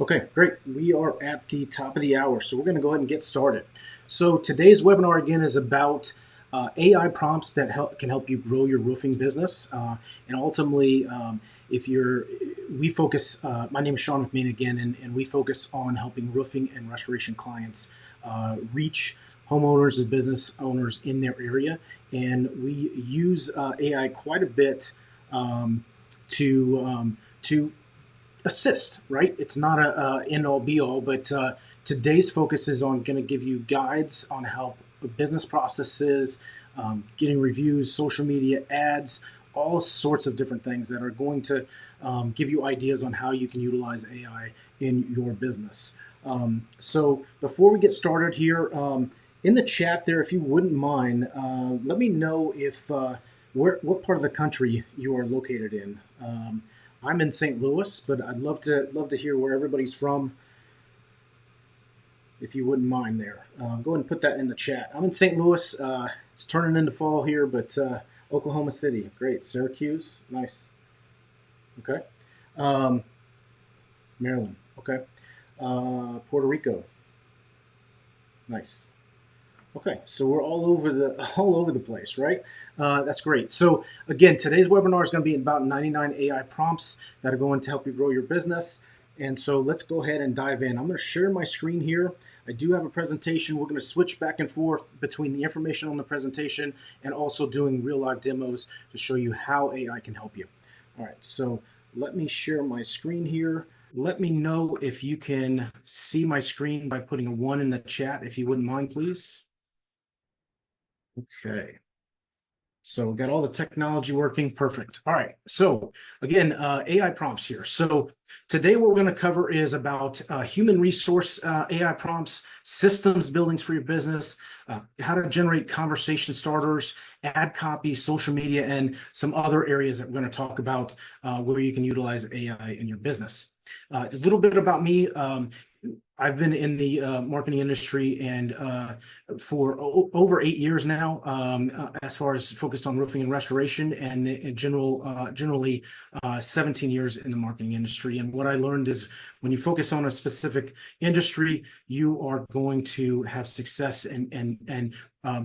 Okay, great. We are at the top of the hour, so we're going to go ahead and get started. So today's webinar again is about AI prompts that can help you grow your roofing business, and ultimately, if you're, we focus. My name is Sean McMean again, and we focus on helping roofing and restoration clients reach homeowners and business owners in their area, and we use AI quite a bit to assist, right? It's not a end all be all, but today's focus is on going to give you guides on how business processes, getting reviews, social media ads, all sorts of different things that are going to give you ideas on how you can utilize AI in your business. So before we get started here, in the chat there, if you wouldn't mind, let me know if what part of the country you are located in. I'm in St. Louis, but I'd love to hear where everybody's from, if you wouldn't mind there. Go ahead and put that in the chat. I'm in St. Louis. It's turning into fall here, but Oklahoma City, great. Syracuse, nice. Okay. Maryland, okay. Puerto Rico, nice. Okay, so we're all over the place, right? That's great. So again, today's webinar is going to be about 99 AI prompts that are going to help you grow your business. And so let's go ahead and dive in. I'm going to share my screen here. I do have a presentation. We're going to switch back and forth between the information on the presentation and also doing real live demos to show you how AI can help you. All right, so let me share my screen here. Let me know if you can see my screen by putting a 1 in the chat, if you wouldn't mind, please. Okay. So we got all the technology working. Perfect. All right. So again, AI prompts here. So today what we're going to cover is about human resource AI prompts, systems buildings for your business, how to generate conversation starters, ad copy, social media, and some other areas that we're going to talk about where you can utilize AI in your business. A little bit about me. I've been in the marketing industry and for over 8 years now, as far as focused on roofing and restoration, and in generally 17 years in the marketing industry. And what I learned is when you focus on a specific industry, you are going to have success and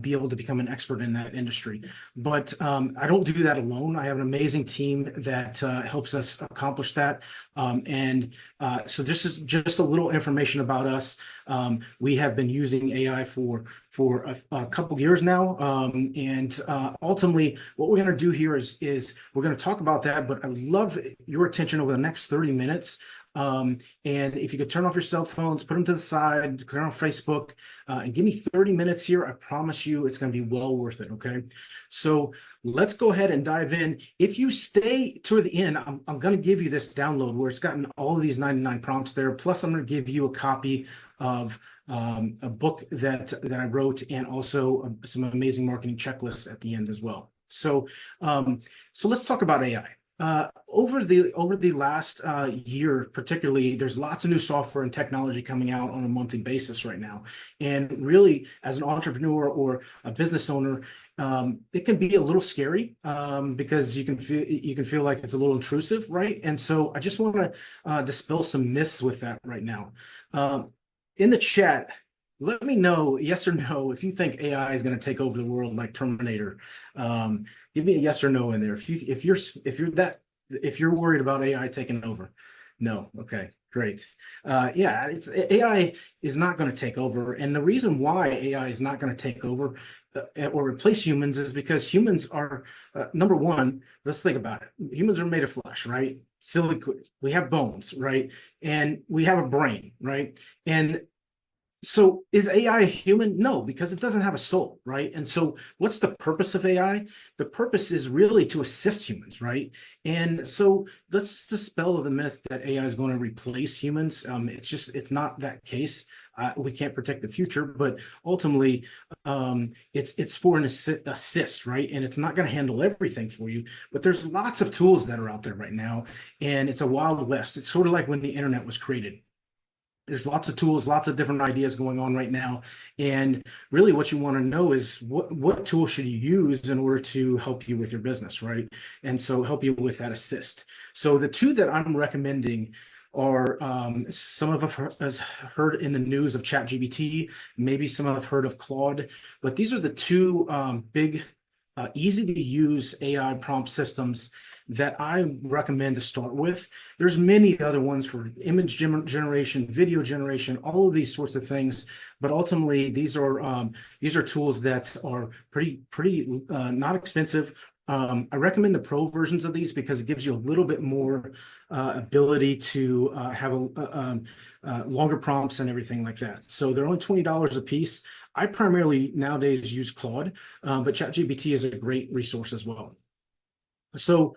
be able to become an expert in that industry. But I don't do that alone. I have an amazing team that helps us accomplish that. So this is just a little information about us. We have been using AI for a couple years now. And ultimately, what we're going to do here is we're going to talk about that. But I would love your attention over the next 30 minutes. And if you could turn off your cell phones, put them to the side, turn on Facebook, and give me 30 minutes here, I promise you it's going to be well worth it, okay? So let's go ahead and dive in. If you stay to the end, I'm going to give you this download where it's gotten all of these 99 prompts there. Plus, I'm going to give you a copy of a book that I wrote and also some amazing marketing checklists at the end as well. So let's talk about AI. Over the last year, particularly, there's lots of new software and technology coming out on a monthly basis right now. And really, as an entrepreneur or a business owner, it can be a little scary because you can feel like it's a little intrusive, right? And so I just want to dispel some myths with that right now. In the chat, let me know, yes or no, if you think AI is going to take over the world like Terminator. Give me a yes or no in there. If you're worried about AI taking over, no. Okay, great. Yeah, AI is not going to take over, and the reason why AI is not going to take over or replace humans is because humans are number one. Let's think about it. Humans are made of flesh, right? Silicon. We have bones, right? And we have a brain, right? And so is AI human? No, because it doesn't have a soul, right? And so what's the purpose of AI? The purpose is really to assist humans, right? And so let's dispel the myth that AI is going to replace humans. It's not that case. We can't predict the future, but ultimately, it's for an assist, right? And it's not going to handle everything for you, but there's lots of tools that are out there right now, and it's a wild west. It's sort of like when the internet was created. There's lots of tools, lots of different ideas going on right now. And really what you want to know is what tool should you use in order to help you with your business, right? And so help you with that assist. So the two that I'm recommending are some of us heard in the news of ChatGPT, maybe some have heard of Claude, but these are the two big, easy to use AI prompt systems that I recommend to start with. There's many other ones for image generation, video generation, all of these sorts of things. But ultimately, these are tools that are pretty not expensive. I recommend the pro versions of these because it gives you a little bit more ability to have longer prompts and everything like that. So they're only $20 a piece. I primarily nowadays use Claude, but ChatGPT is a great resource as well. So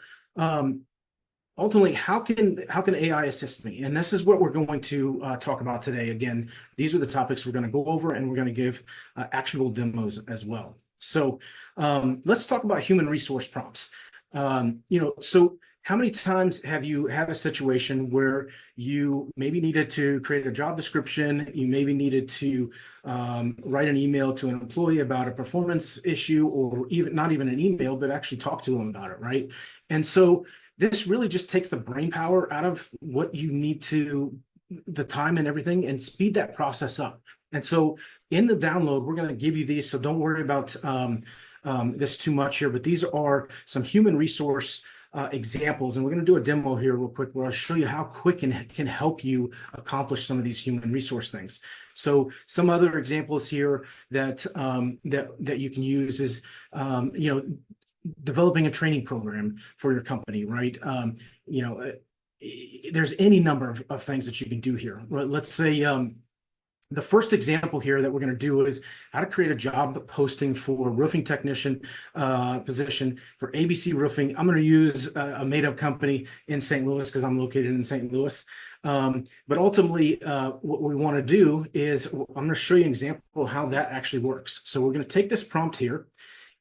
ultimately, how can AI assist me? And this is what we're going to talk about today. Again, these are the topics we're going to go over, and we're going to give actionable demos as well. So let's talk about human resource prompts. So how many times have you had a situation where you maybe needed to create a job description, you maybe needed to write an email to an employee about a performance issue, or even not even an email, but actually talk to them about it, right? And so this really just takes the brain power out of what you need to, the time and everything, and speed that process up. And so in the download, we're going to give you these, so don't worry about this too much here, but these are some human resource examples, and we're going to do a demo here real quick where I'll show you how quick and can help you accomplish some of these human resource things. So some other examples here that that you can use is developing a training program for your company, right? There's any number of things that you can do here. Let's say the first example here that we're going to do is how to create a job posting for a roofing technician position for ABC Roofing. I'm going to use a made-up company in St. Louis because I'm located in St. Louis. But ultimately, what we want to do is I'm going to show you an example of how that actually works. So we're going to take this prompt here.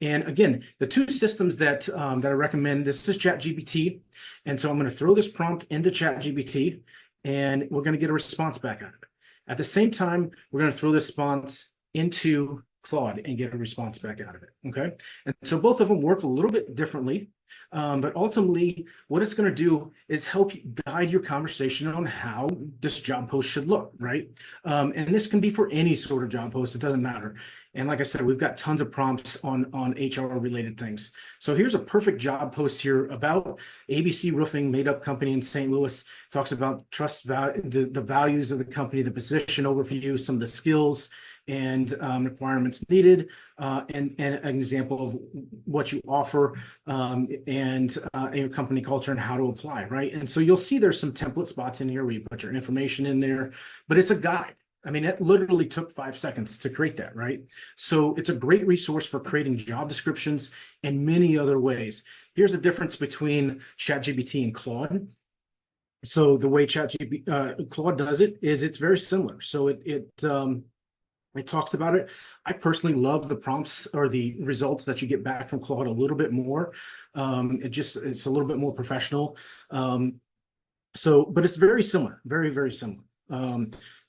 And again, the two systems that I recommend, this is ChatGPT. And so I'm going to throw this prompt into ChatGPT, and we're going to get a response back out of it. At the same time, we're going to throw this response into Claude and get a response back out of it, okay? And so both of them work a little bit differently, but ultimately, what it's going to do is help you guide your conversation on how this job post should look, right? And this can be for any sort of job post, it doesn't matter. And like I said, we've got tons of prompts on HR-related things. So here's a perfect job post here about ABC Roofing, made-up company in St. Louis. Talks about trust, the values of the company, the position overview, some of the skills and requirements needed, and an example of what you offer and your company culture and how to apply, right? And so you'll see there's some template spots in here where you put your information in there, but it's a guide. I mean, it literally took 5 seconds to create that, right? So it's a great resource for creating job descriptions and many other ways. Here's the difference between ChatGPT and Claude. So the way Claude does it is it's very similar. So it talks about it. I personally love the prompts or the results that you get back from Claude a little bit more. It's a little bit more professional. But it's very similar, very, very similar.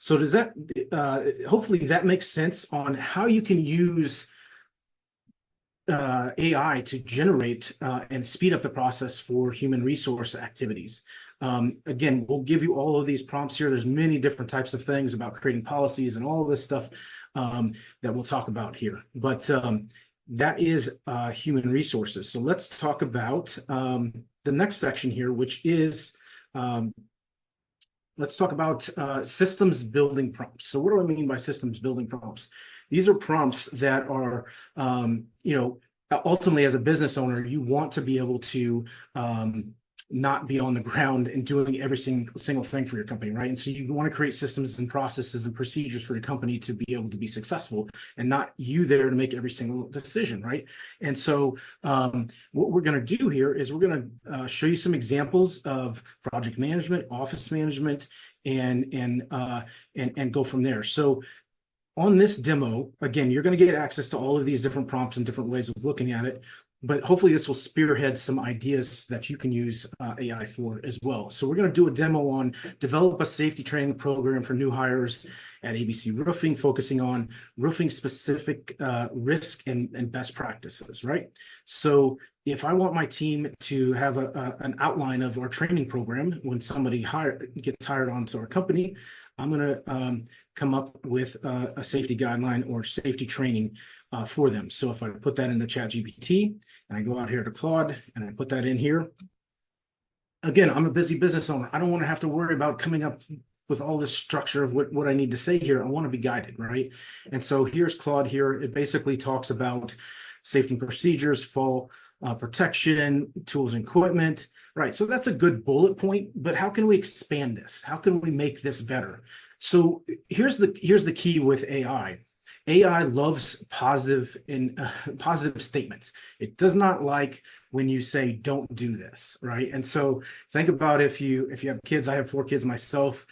So does that, hopefully that makes sense on how you can use AI to generate and speed up the process for human resource activities. Again, we'll give you all of these prompts here. There's many different types of things about creating policies and all of this stuff that we'll talk about here. But that is human resources. So let's talk about the next section here, which is let's talk about systems building prompts. So what do I mean by systems building prompts? These are prompts that are, ultimately as a business owner, you want to be able to not be on the ground and doing every single thing for your company, right? And so you want to create systems and processes and procedures for your company to be able to be successful and not you there to make every single decision, right? And so what we're going to do here is we're going to show you some examples of project management, office management, and go from there. So on this demo, again, you're going to get access to all of these different prompts and different ways of looking at it. But hopefully this will spearhead some ideas that you can use AI for as well. So we're going to do a demo on develop a safety training program for new hires at ABC Roofing, focusing on roofing specific risk and best practices, right? So if I want my team to have an outline of our training program when somebody gets hired onto our company, I'm going to come up with a safety guideline or safety training for them. So if I put that in the ChatGPT and I go out here to Claude and I put that in here, again, I'm a busy business owner. I don't want to have to worry about coming up with all this structure of what I need to say here. I want to be guided, right? And so here's Claude here. It basically talks about safety procedures, fall protection, tools and equipment, right? So that's a good bullet point, but how can we expand this? How can we make this better? So here's the key with AI. AI loves positive statements. It does not like when you say don't do this, right? And so think about if you have kids. I have 4 kids myself.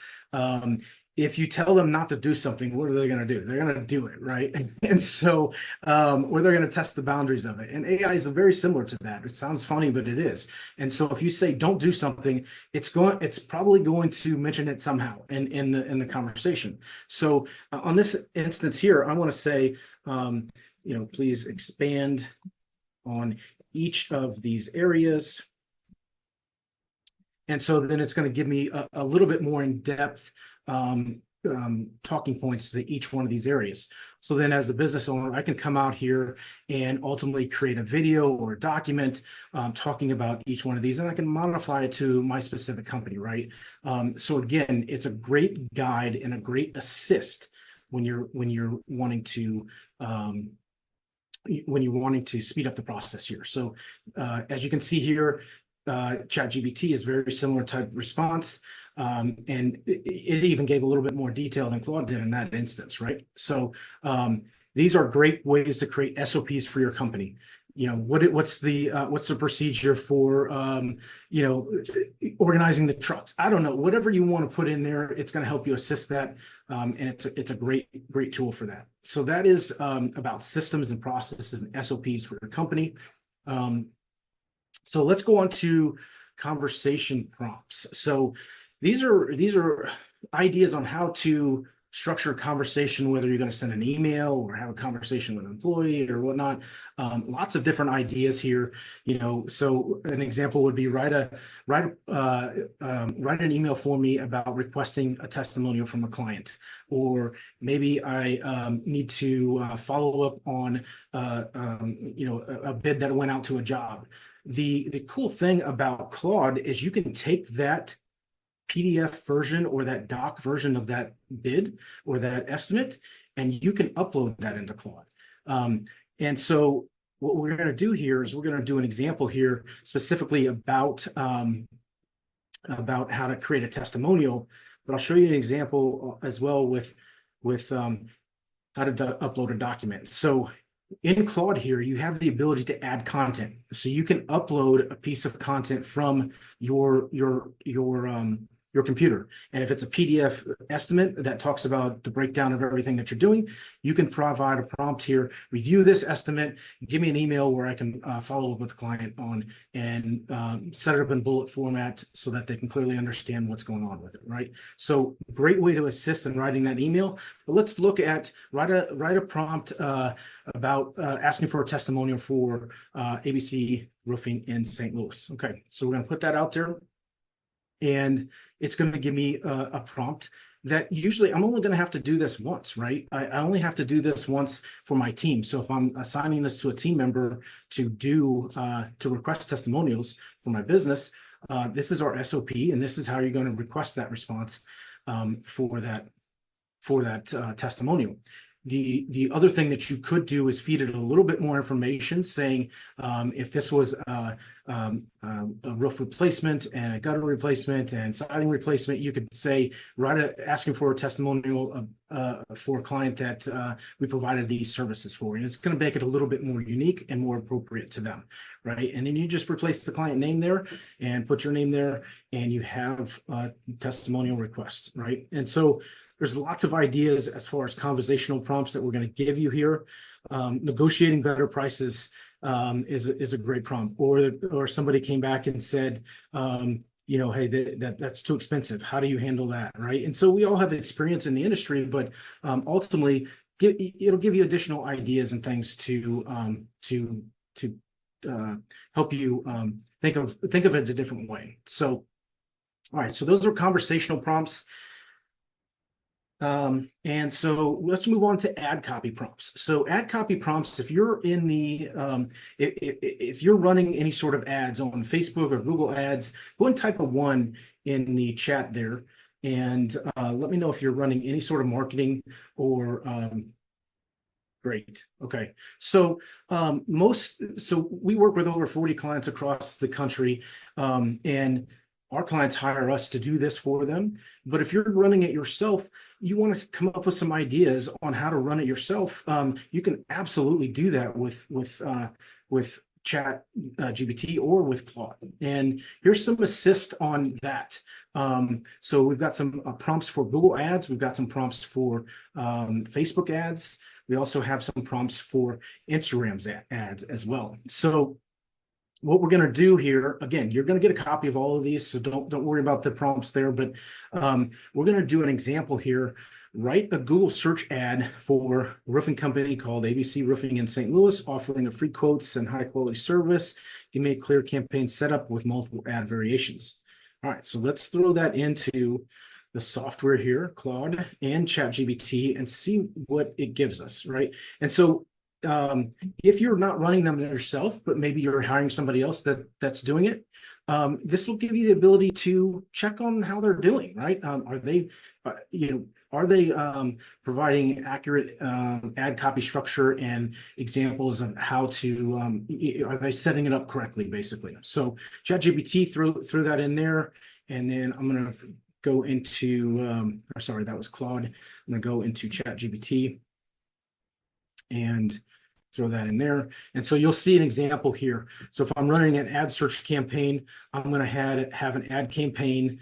If you tell them not to do something, what are they going to do? They're going to do it, right? And so, or they're going to test the boundaries of it. And AI is very similar to that. It sounds funny, but it is. And so, if you say don't do something, it's probably going to mention it somehow in the conversation. So, on this instance here, I want to say, please expand on each of these areas. And so then it's going to give me a little bit more in depth talking points to each one of these areas. So then as a business owner, I can come out here and ultimately create a video or a document talking about each one of these, and I can modify it to my specific company, right? So again, it's a great guide and a great assist when you're wanting to speed up the process here. So as you can see here, ChatGPT is very similar type response. And it even gave a little bit more detail than Claude did in that instance, right? So these are great ways to create SOPs for your company. What's the procedure for organizing the trucks? I don't know. Whatever you want to put in there, it's going to help you assist that, and it's a great tool for that. So that is about systems and processes and SOPs for your company. So let's go on to conversation prompts. So these are ideas on how to structure a conversation, whether you're going to send an email or have a conversation with an employee or whatnot. Lots of different ideas here. So an example would be write an email for me about requesting a testimonial from a client, or maybe I need to follow up on a bid that went out to a job. The cool thing about Claude is you can take that PDF version or that doc version of that bid or that estimate, and you can upload that into Claude. And so what we're going to do here is we're going to do an example here specifically about how to create a testimonial, but I'll show you an example as well with how to upload a document. So in Claude here, you have the ability to add content. So you can upload a piece of content from your computer. And if it's a PDF estimate that talks about the breakdown of everything that you're doing, you can provide a prompt here, review this estimate, give me an email where I can follow up with the client on and set it up in bullet format so that they can clearly understand what's going on with it, right? So great way to assist in writing that email. But let's look at write a prompt about asking for a testimonial for ABC Roofing in St. Louis. Okay, so we're going to put that out there. And it's going to give me a prompt that usually I'm only going to have to do this once, right? I only have to do this once for my team. So if I'm assigning this to a team member to request testimonials for my business, this is our SOP, and this is how you're going to request that response for that testimonial. The other thing that you could do is feed it a little bit more information, saying if this was a roof replacement and a gutter replacement and siding replacement, you could say, asking for a testimonial for a client that we provided these services for. And it's going to make it a little bit more unique and more appropriate to them, right? And then you just replace the client name there and put your name there, and you have a testimonial request, right? And so there's lots of ideas as far as conversational prompts that we're going to give you here. Negotiating better prices is a great prompt. Or somebody came back and said, hey, that's too expensive. How do you handle that, right? And so we all have experience in the industry, but ultimately, it'll give you additional ideas and things to help you think of it a different way. So, all right, so those are conversational prompts. And so let's move on to ad copy prompts. So ad copy prompts, if you're in the if you're running any sort of ads on Facebook or Google Ads, go and type a 1 in the chat there, and let me know if you're running any sort of marketing or great. Okay. So we work with over 40 clients across the country, and our clients hire us to do this for them. But if you're running it yourself, you want to come up with some ideas on how to run it yourself. You can absolutely do that with Chat GPT or with Claude. And here's some assist on that. So we've got some prompts for Google Ads. We've got some prompts for Facebook ads. We also have some prompts for Instagram's ads as well. So what we're going to do here, again, you're going to get a copy of all of these, so don't worry about the prompts there, but we're going to do an example here. Write a Google search ad for a roofing company called ABC Roofing in St. Louis, offering a free quotes and high quality service. Give me a clear campaign setup with multiple ad variations. All right, so let's throw that into the software here, Claude and ChatGPT, and see what it gives us, right? And so if you're not running them yourself, but maybe you're hiring somebody else that's doing it, this will give you the ability to check on how they're doing, right? Are they providing accurate ad copy structure and examples of how to, are they setting it up correctly, basically? So ChatGPT threw that in there, and then I'm going to go into, sorry, that was Claude. I'm going to go into ChatGPT and throw that in there. And so you'll see an example here. So if I'm running an ad search campaign, I'm going to have an ad campaign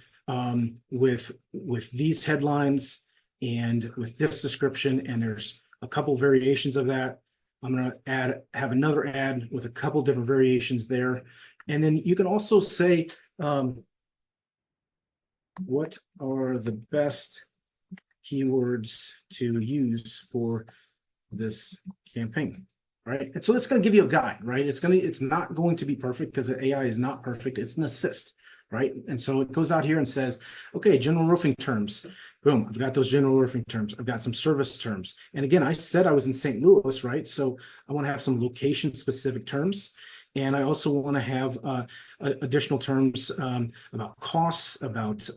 with these headlines and with this description, and there's a couple variations of that. I'm going to have another ad with a couple different variations there. And then you can also say, what are the best keywords to use for this campaign, right? And so that's going to give you a guide, right? It's not going to be perfect because the AI is not perfect. It's an assist, right? And so it goes out here and says, okay, general roofing terms. Boom, I've got those general roofing terms. I've got some service terms. And again, I said I was in St. Louis, right? So I want to have some location specific terms. And I also want to have additional terms about costs, about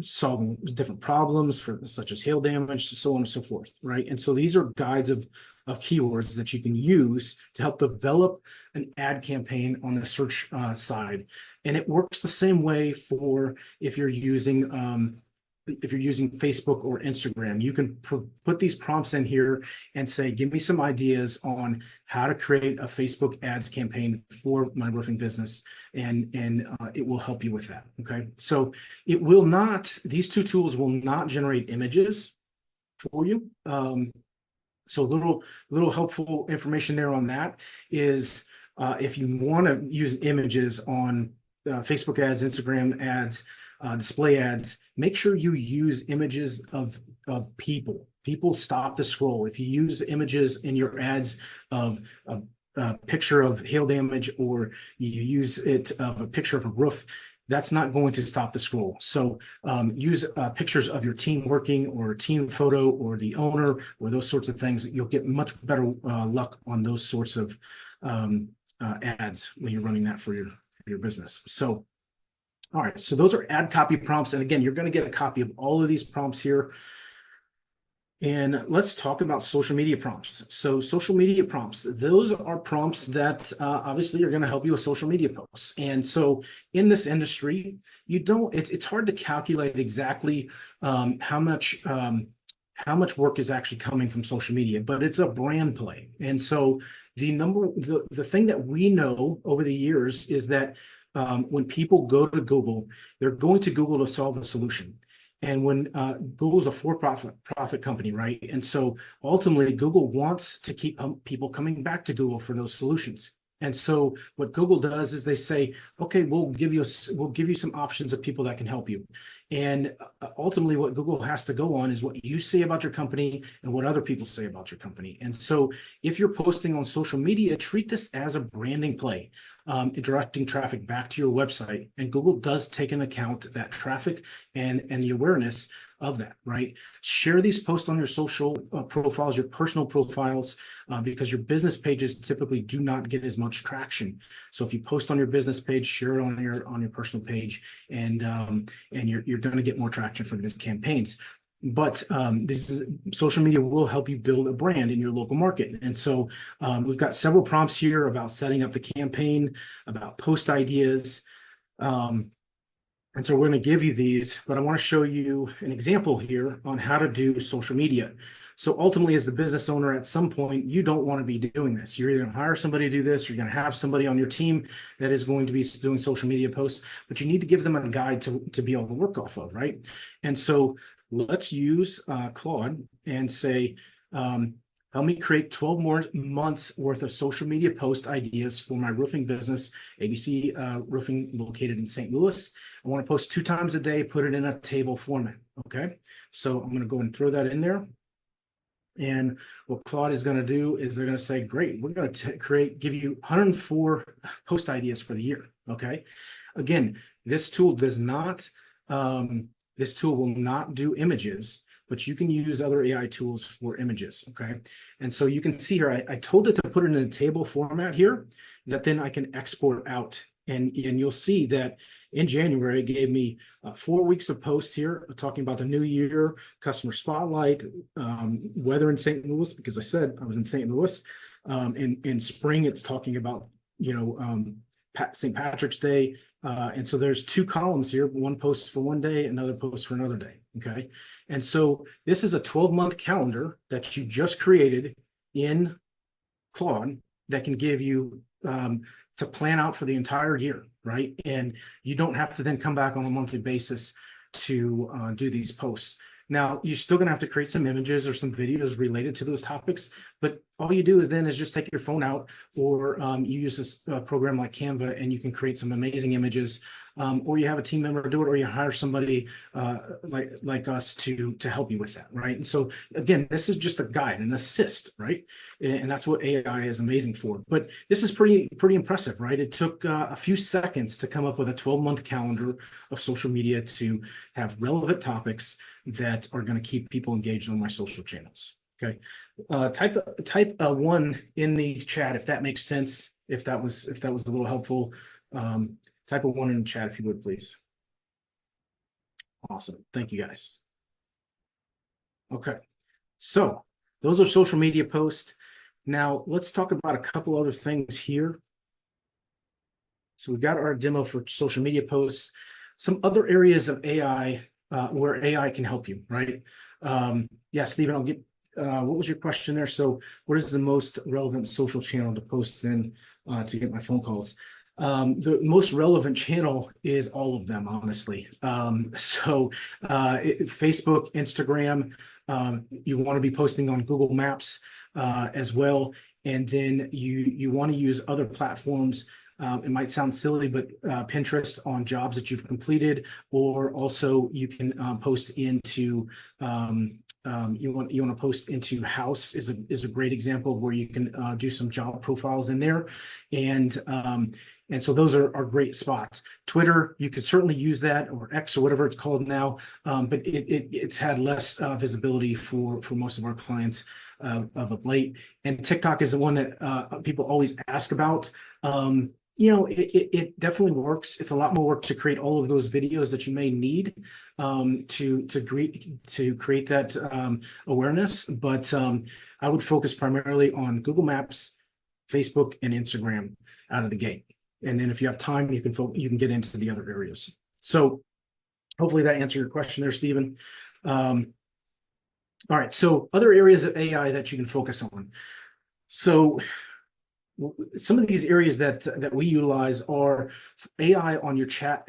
solving different problems such as hail damage, so on and so forth, right? And so these are guides of keywords that you can use to help develop an ad campaign on the search side. And it works the same way for if you're using Facebook or Instagram. You can put these prompts in here and say, give me some ideas on how to create a Facebook ads campaign for my roofing business, and it will help you with that. Okay, so these two tools will not generate images for you. So little helpful information there on that is if you want to use images on Facebook ads, Instagram ads, display ads, make sure you use images of people. People stop the scroll. If you use images in your ads of a picture of hail damage, or you use it of a picture of a roof, that's not going to stop the scroll. So use pictures of your team working, or a team photo, or the owner, or those sorts of things. You'll get much better luck on those sorts of ads when you're running that for your business. So all right, so those are ad copy prompts. And again, you're going to get a copy of all of these prompts here. And let's talk about social media prompts. So social media prompts, those are prompts that obviously are going to help you with social media posts. And so in this industry, it's hard to calculate exactly how much work is actually coming from social media, but it's a brand play. And so the thing that we know over the years is that when people go to Google, they're going to Google to solve a solution. And when Google's a for-profit company, right? And so ultimately, Google wants to keep people coming back to Google for those solutions. And so what Google does is they say, okay, we'll give you some options of people that can help you. And ultimately what Google has to go on is what you say about your company and what other people say about your company. And so if you're posting on social media, treat this as a branding play, directing traffic back to your website. And Google does take into account that traffic and the awareness of that, right? Share these posts on your social profiles, your personal profiles, because your business pages typically do not get as much traction. So if you post on your business page, share it on your personal page, and you're going to get more traction for these campaigns. But social media will help you build a brand in your local market. And so we've got several prompts here about setting up the campaign, about post ideas. And so we're going to give you these, but I want to show you an example here on how to do social media. So ultimately, as the business owner, at some point, you don't want to be doing this. You're either going to hire somebody to do this, or you're going to have somebody on your team that is going to be doing social media posts, but you need to give them a guide to be able to work off of, right? And so let's use Claude and say, help me create 12 more months worth of social media post ideas for my roofing business, ABC Roofing, located in St. Louis. I want to post 2 times a day, put it in a table format. Okay, so I'm going to go and throw that in there. And what Claude is going to do is they're going to say, great, we're going to give you 104 post ideas for the year. Okay, again, this tool does not, this tool will not do images, but you can use other AI tools for images, okay? And so you can see here, I told it to put it in a table format here that then I can export out. And you'll see that in January, it gave me 4 weeks of posts here talking about the new year, customer spotlight, weather in St. Louis, because I said I was in St. Louis. In spring, it's talking about, St. Patrick's Day. And so there's 2 columns here, one post for one day, another post for another day. Okay. And so this is a 12-month calendar that you just created in Claude that can give you to plan out for the entire year, right? And you don't have to then come back on a monthly basis to do these posts. Now, you're still going to have to create some images or some videos related to those topics, but all you do is just take your phone out, or you use this program like Canva, and you can create some amazing images, or you have a team member do it, or you hire somebody like us to help you with that, right? And so again, this is just a guide, an assist, right? And that's what AI is amazing for. But this is pretty impressive, right? It took a few seconds to come up with a 12-month calendar of social media to have relevant topics that are going to keep people engaged on my social channels. Okay, type 1 in the chat if that makes sense. If that was a little helpful, type a 1 in the chat if you would, please. Awesome, thank you guys. Okay, so those are social media posts. Now let's talk about a couple other things here. So we've got our demo for social media posts. Some other areas of AI where AI can help you, right? Yeah, Stephen, I'll get, what was your question there? So what is the most relevant social channel to post in to get my phone calls? The most relevant channel is all of them, honestly. Facebook, Instagram, you want to be posting on Google Maps as well. And then you want to use other platforms. It might sound silly, but Pinterest on jobs that you've completed, or also you can post into you want to post into House is a great example of where you can do some job profiles in there, and so those are great spots. Twitter, you could certainly use that, or X, or whatever it's called now, but it's had less visibility for most of our clients of late. And TikTok is the one that people always ask about. It definitely works. It's a lot more work to create all of those videos that you may need to create that awareness. But I would focus primarily on Google Maps, Facebook, and Instagram out of the gate. And then if you have time, you can get into the other areas. So hopefully that answered your question there, Stephen. All right, so other areas of AI that you can focus on. So some of these areas that we utilize are AI chat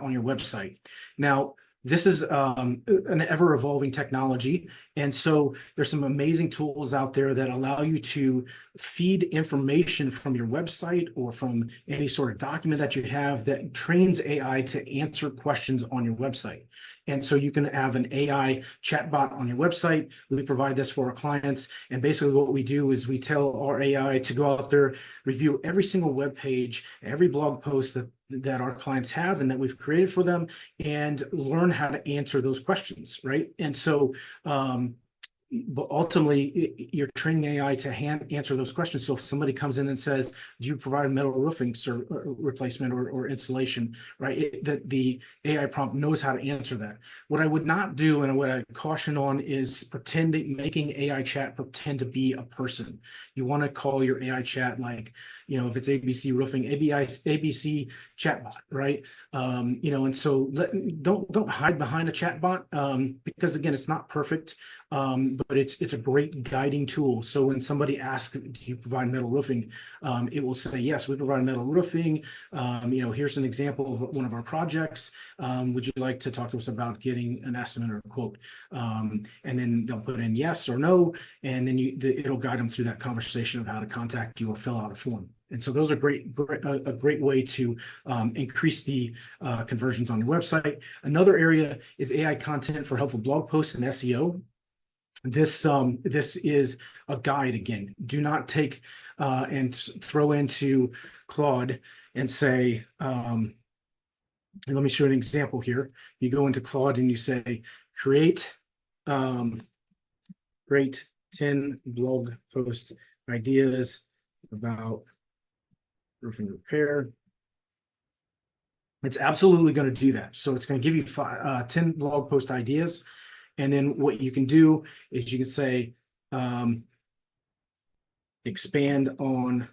on your website. Now, this is an ever-evolving technology. And so there's some amazing tools out there that allow you to feed information from your website or from any sort of document that you have that trains AI to answer questions on your website. And so you can have an AI chatbot on your website. We provide this for our clients. And basically what we do is we tell our AI to go out there, review every single web page, every blog post that our clients have and that we've created for them, and learn how to answer those questions, right? And so but ultimately, you're training AI to answer those questions. So if somebody comes in and says, do you provide metal roofing replacement or installation, right? The AI prompt knows how to answer that. What I would not do and what I caution on is making AI chat pretend to be a person. You want to call your AI chat like, if it's ABC roofing, ABC chatbot, right? And so don't hide behind a chatbot because again, it's not perfect. But it's a great guiding tool. So when somebody asks, do you provide metal roofing? It will say, yes, we provide metal roofing. Here's an example of one of our projects. Would you like to talk to us about getting an estimate or a quote? And then they'll put in yes or no, and then it'll guide them through that conversation of how to contact you or fill out a form. And so those are a great way to increase the conversions on your website. Another area is AI content for helpful blog posts and SEO. This is a guide again. Do not take and throw into Claude and say, and let me show you an example here. You go into Claude and you say, create 10 blog post ideas about roofing repair. It's absolutely going to do that. So it's going to give you 10 blog post ideas. And then what you can do is you can say, expand on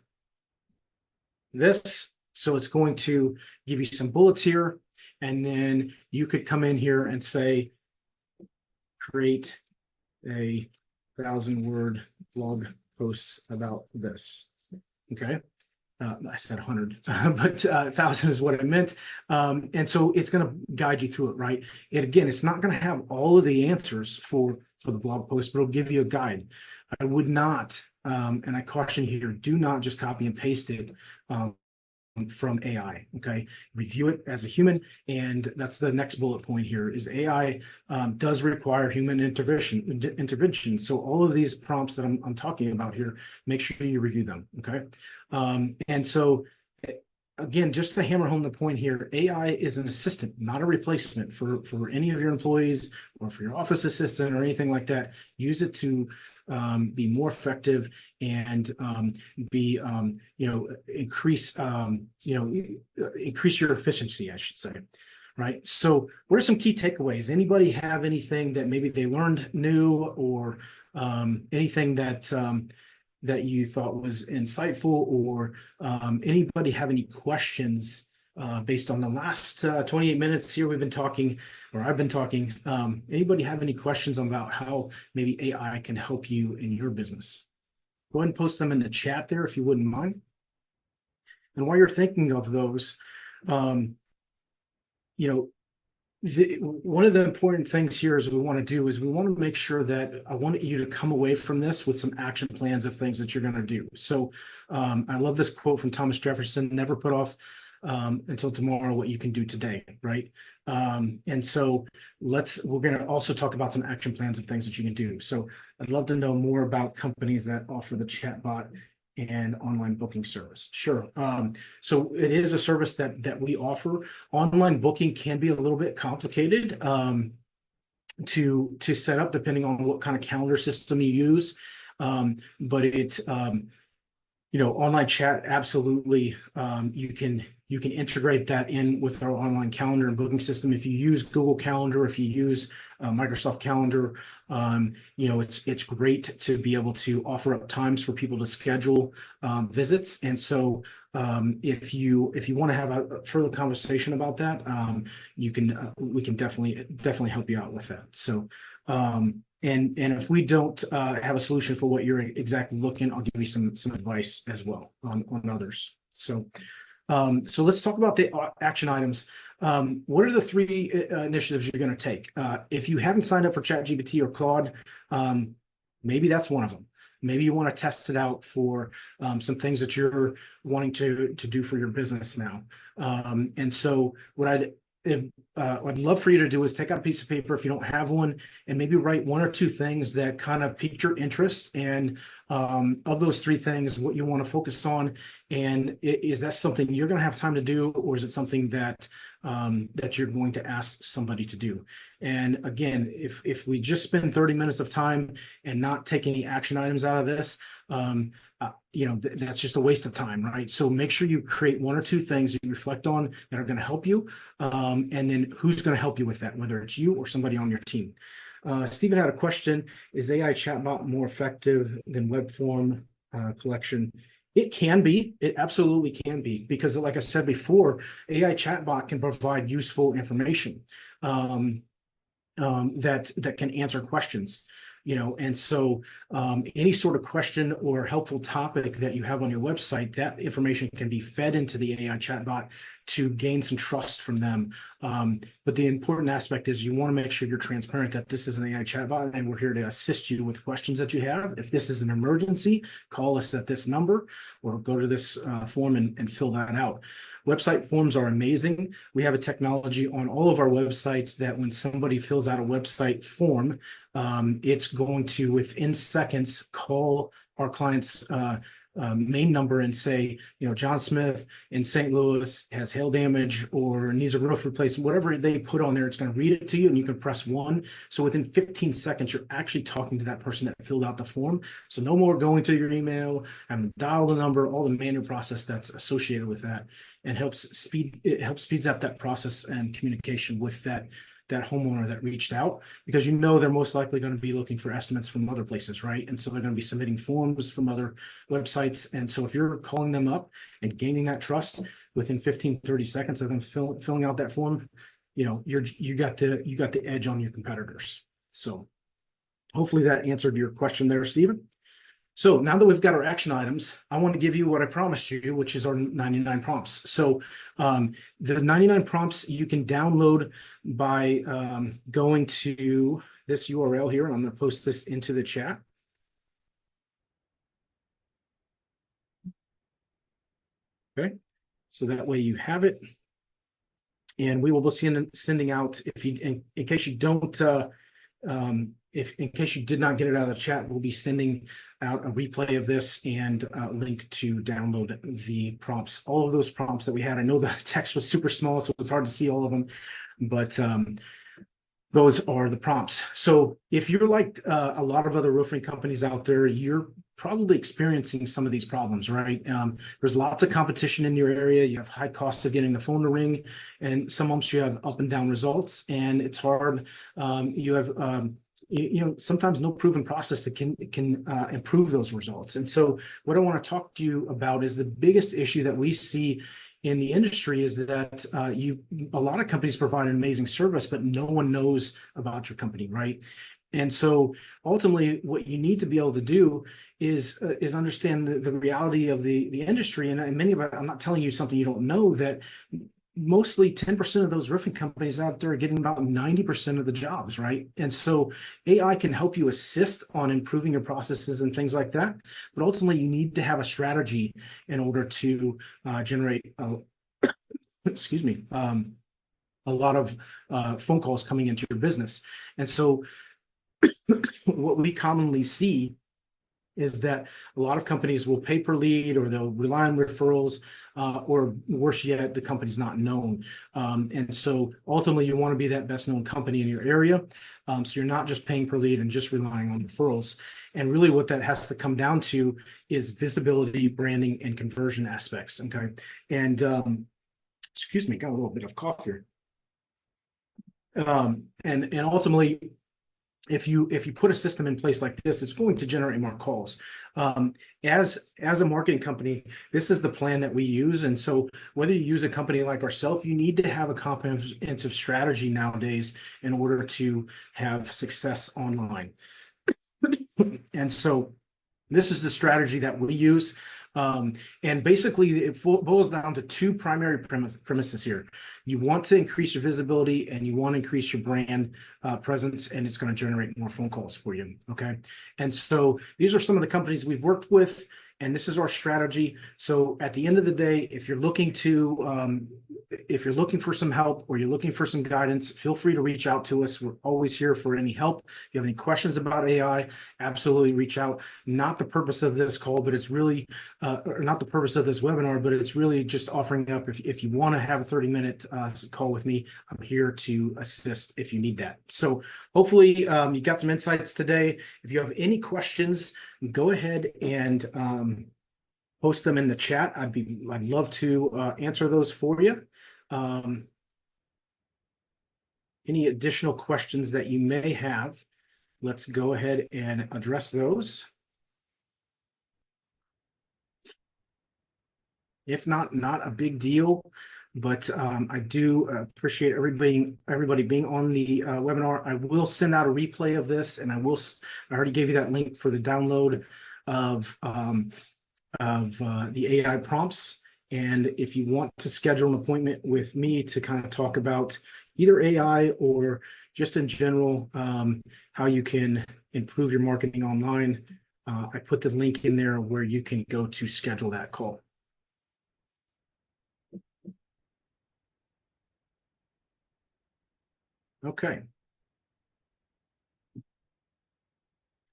this. So it's going to give you some bullets here. And then you could come in here and say, create a 1,000-word blog post about this. Okay. I said 100, but 1,000 is what I meant. And so it's going to guide you through it, right? And again, it's not going to have all of the answers for the blog post, but it'll give you a guide. I would not, and I caution here, do not just copy and paste it from AI, okay? Review it as a human, and that's the next bullet point here, is AI does require human intervention. So all of these prompts that I'm talking about here, make sure you review them, okay? And so, again, just to hammer home the point here, AI is an assistant, not a replacement for any of your employees or for your office assistant or anything like that. Use it to be more effective and increase your efficiency, I should say. Right. So what are some key takeaways? Anybody have anything that maybe they learned new or anything that you thought was insightful, or anybody have any questions based on the last 28 minutes here we've been talking, or I've been talking? Anybody have any questions about how maybe AI can help you in your business? Go ahead and post them in the chat there if you wouldn't mind. And while you're thinking of those, one of the important things here is we want to make sure that I want you to come away from this with some action plans of things that you're going to do. So I love this quote from Thomas Jefferson: never put off until tomorrow what you can do today, right? And so we're going to also talk about some action plans of things that you can do. So I'd love to know more about companies that offer the chatbot and online booking service. Sure. So it is a service that we offer. Online booking can be a little bit complicated to set up depending on what kind of calendar system you use. But it's online chat, absolutely. You can integrate that in with our online calendar and booking system. If you use Google Calendar, if you use Microsoft Calendar, it's great to be able to offer up times for people to schedule visits. And so if you want to have a further conversation about that, we can definitely help you out with that. So and if we don't have a solution for what you're exactly looking, I'll give you some advice as well on others. So let's talk about the action items. what are the three initiatives you're going to take? If you haven't signed up for ChatGPT or Claude, maybe that's one of them. Maybe you want to test it out for some things that you're wanting to do for your business now. And so what I'd love for you to do is take out a piece of paper if you don't have one, and maybe write one or two things that kind of piqued your interest. And of those three things, what you want to focus on, and is that something you're going to have time to do, or is it something that that you're going to ask somebody to do? And again, if we just spend 30 minutes of time and not take any action items out of this, that's just a waste of time, right? So make sure you create one or two things that you reflect on that are going to help you, and then who's going to help you with that, whether it's you or somebody on your team. Stephen had a question: is AI chatbot more effective than web form collection? It can be. It absolutely can be, because, like I said before, AI chatbot can provide useful information that can answer questions. And so any sort of question or helpful topic that you have on your website, that information can be fed into the AI chatbot to gain some trust from them. But the important aspect is you want to make sure you're transparent that this is an AI chatbot and we're here to assist you with questions that you have. If this is an emergency, call us at this number or go to this form and fill that out. Website forms are amazing. We have a technology on all of our websites that when somebody fills out a website form, it's going to, within seconds, call our client's main number and say, John Smith in St. Louis has hail damage or needs a roof replacement. Whatever they put on there, it's going to read it to you, and you can press 1. So within 15 seconds, you're actually talking to that person that filled out the form. So no more going to your email, having to dial the number, all the manual process that's associated with that, and it speeds up that process and communication with that homeowner that reached out, because they're most likely going to be looking for estimates from other places, right? And so they're going to be submitting forms from other websites. And so if you're calling them up and gaining that trust within 15-30 seconds of them filling out that form, you got the edge on your competitors. So hopefully that answered your question there, Stephen. So now that we've got our action items, I want to give you what I promised you, which is our 99 prompts. So the 99 prompts you can download by going to this URL here, and I'm going to post this into the chat. Okay, so that way you have it, and we will be sending out, in case you don't, in case you did not get it out of the chat, we'll be sending out a replay of this and a link to download the prompts, all of those prompts that we had. I know the text was super small, so it's hard to see all of them, but those are the prompts. So if you're like a lot of other roofing companies out there, you're probably experiencing some of these problems, right? There's lots of competition in your area. You have high costs of getting the phone to ring, and some months you have up and down results, and it's hard. You have sometimes no proven process that can improve those results. And so what I want to talk to you about is the biggest issue that we see in the industry is that a lot of companies provide an amazing service, but no one knows about your company, right? And so ultimately what you need to be able to do is understand the reality of the industry. And many of it, I'm not telling you something you don't know, that mostly 10% of those roofing companies out there are getting about 90% of the jobs, right? And so AI can help you assist on improving your processes and things like that. But ultimately, you need to have a strategy in order to generate, excuse me, a lot of phone calls coming into your business. And so what we commonly see is that a lot of companies will pay per lead, or they'll rely on referrals, or worse yet, the company's not known. And so ultimately you want to be that best known company in your area. So you're not just paying per lead and just relying on referrals. And really what that has to come down to is visibility, branding, and conversion aspects. Okay. And excuse me, got a little bit of cough here. And ultimately, if you put a system in place like this, it's going to generate more calls. As a marketing company, this is the plan that we use. And so whether you use a company like ourselves, you need to have a comprehensive strategy nowadays in order to have success online. And so this is the strategy that we use. And basically, it boils down to two primary premises here. You want to increase your visibility and you want to increase your brand presence, and it's going to generate more phone calls for you. Okay. And so these are some of the companies we've worked with, and this is our strategy. So at the end of the day, if you're looking for some help or you're looking for some guidance, feel free to reach out to us. We're always here for any help. If you have any questions about AI, absolutely reach out. Not the purpose of this call, but it's really, or not the purpose of this webinar, but it's really just offering up, if you want to have a 30-minute call with me, I'm here to assist if you need that. So hopefully you got some insights today. If you have any questions, go ahead and post them in the chat. I'd love to answer those for you. Any additional questions that you may have, let's go ahead and address those. If not, not a big deal, but I do appreciate everybody being on the webinar. I will send out a replay of this, and I already gave you that link for the download of the AI prompts. And if you want to schedule an appointment with me to kind of talk about either AI or just in general how you can improve your marketing online, I put the link in there where you can go to schedule that call. Okay.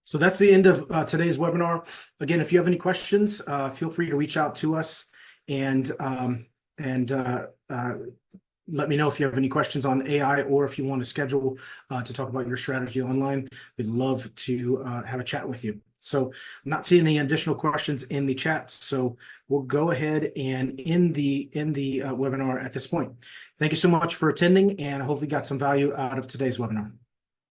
So that's the end of today's webinar. Again, if you have any questions, feel free to reach out to us and let me know if you have any questions on AI or if you want to schedule to talk about your strategy online. We'd love to have a chat with you. So I'm not seeing any additional questions in the chat, so we'll go ahead and end the webinar at this point. Thank you so much for attending, and I hope you got some value out of today's webinar.